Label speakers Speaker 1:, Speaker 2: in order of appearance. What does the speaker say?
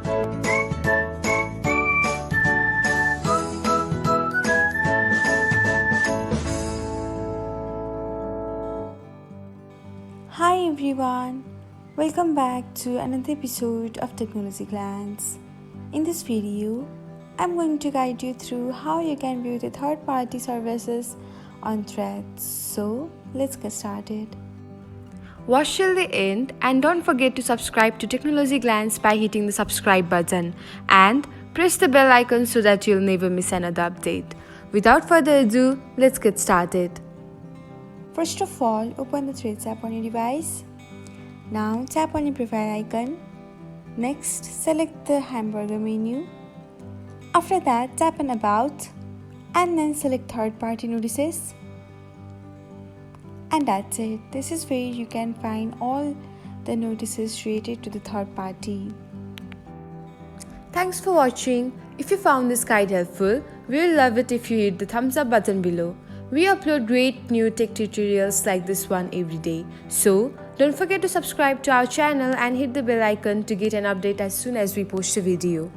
Speaker 1: Hi everyone, welcome back to another episode of Technologyglance. In this video, I'm going to guide you through how you can view the third-party services on Threads. So let's get started.
Speaker 2: Watch till the end and don't forget to subscribe to Technologyglance by hitting the subscribe button and press the bell icon so that you'll never miss another update. Without further ado, let's get started.
Speaker 1: First of all, open the Threads app on your device. Now tap on your profile icon. Next, select the hamburger menu. After that, tap on About and then select third-party notices. And that's it. This is where you can find all the notices related to the third party.
Speaker 2: Thanks for watching. If you found this guide helpful, we will love it if you hit the thumbs up button below. We upload great new tech tutorials like this one every day. So, don't forget to subscribe to our channel and hit the bell icon to get an update as soon as we post a video.